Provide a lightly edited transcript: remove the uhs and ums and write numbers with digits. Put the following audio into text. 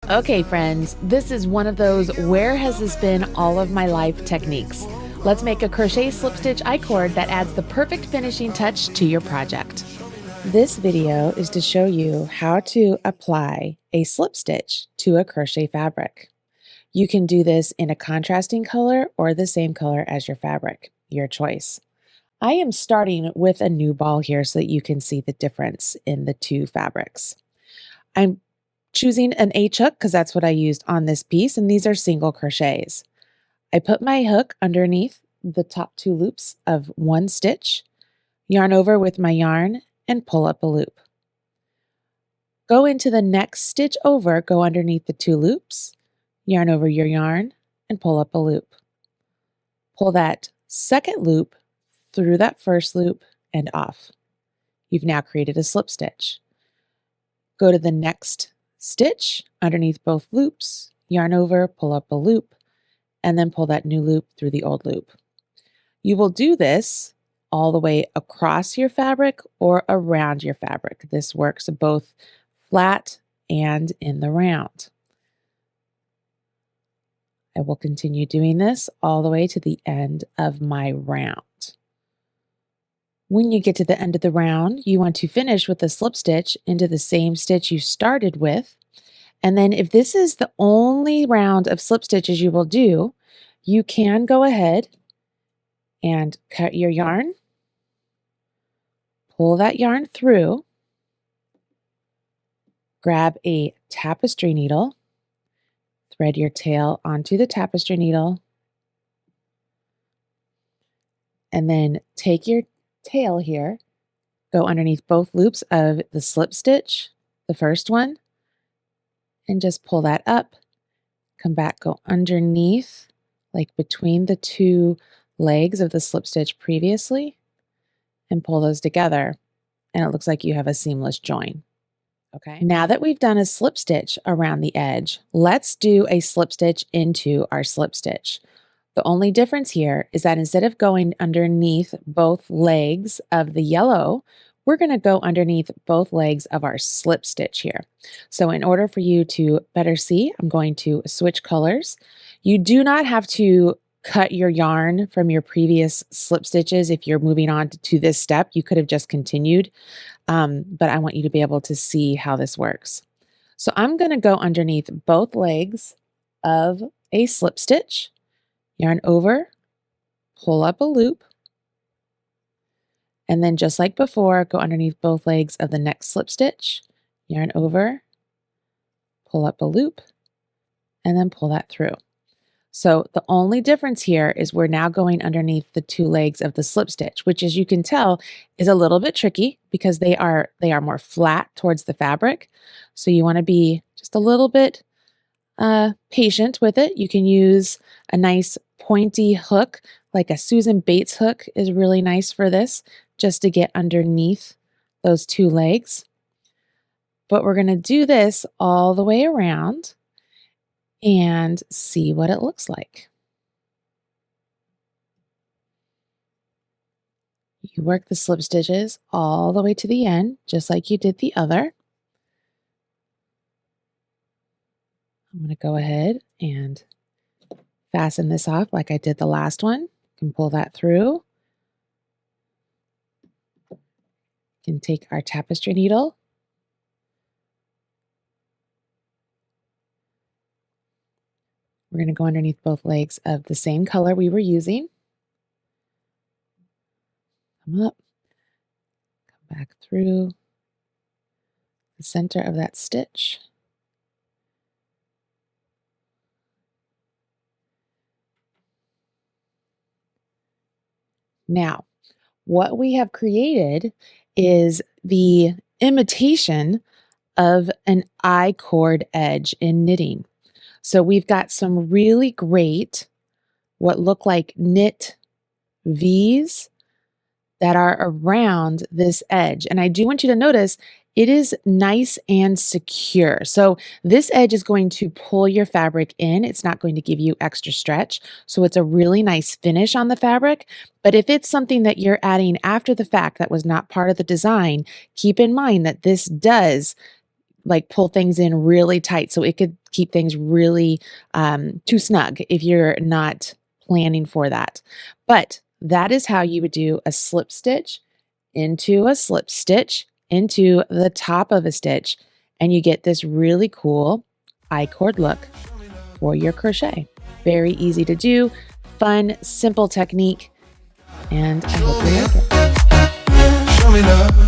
Okay, friends, this is one of those where has this been all of my life techniques. Let's make a crochet slip stitch I-cord that adds the perfect finishing touch to your project. This video is to show you how to apply a slip stitch to a crochet fabric. You can do this in a contrasting color or the same color as your fabric, your choice. I am starting with a new ball here so that you can see the difference in the two fabrics. I'm choosing an H hook because that's what I used on this piece, and these are single crochets. I put my hook underneath the top two loops of one stitch, yarn over with my yarn, and pull up a loop. Go into the next stitch over, go underneath the two loops, yarn over your yarn, and pull up a loop. Pull that second loop through that first loop and off. You've now created a slip stitch. Go to the next stitch underneath both loops, yarn over, pull up a loop, and then pull that new loop through the old loop. You will do this all the way across your fabric or around your fabric. This works both flat and in the round. I will continue doing this all the way to the end of my round. When you get to the end of the round, you want to finish with a slip stitch into the same stitch you started with. And then if this is the only round of slip stitches you will do, you can go ahead and cut your yarn, pull that yarn through, grab a tapestry needle, thread your tail onto the tapestry needle, and then take your tail here, go underneath both loops of the slip stitch, the first one, and just pull that up, come back, go underneath, like between the two legs of the slip stitch previously, and pull those together, and it looks like you have a seamless join. Okay, now that we've done a slip stitch around the edge, let's do a slip stitch into our slip stitch. The only difference here is that instead of going underneath both legs of the yellow, we're going to go underneath both legs of our slip stitch here. So in order for you to better see, I'm going to switch colors. You do not have to cut your yarn from your previous slip stitches. If you're moving on to this step, you could have just continued, but I want you to be able to see how this works. So I'm going to go underneath both legs of a slip stitch, yarn over, pull up a loop, and then just like before, go underneath both legs of the next slip stitch, yarn over, pull up a loop, and then pull that through. So the only difference here is we're now going underneath the two legs of the slip stitch, which as you can tell is a little bit tricky because they are more flat towards the fabric. So you want to be just a little bit patient with it. You can use a nice pointy hook, like a Susan Bates hook is really nice for this, just to get underneath those two legs. But we're going to do this all the way around and see what it looks like. You work the slip stitches all the way to the end, just like you did the other. I'm going to go ahead and fasten this off like I did the last one. You can pull that through. You can take our tapestry needle, we're going to go underneath both legs of the same color we were using. Come up, come back through the center of that stitch. Now, what we have created is the imitation of an I-cord edge in knitting. So we've got some really great, what look like knit V's that are around this edge. And I do want you to notice it is nice and secure. So this edge is going to pull your fabric in. It's not going to give you extra stretch. So it's a really nice finish on the fabric. But if it's something that you're adding after the fact that was not part of the design, keep in mind that this does like pull things in really tight, so it could keep things really too snug if you're not planning for that. But that is how you would do a slip stitch into a slip stitch into the top of a stitch, and you get this really cool I-cord look for your crochet. Very easy to do, fun, simple technique, and I hope you like it. Show me love.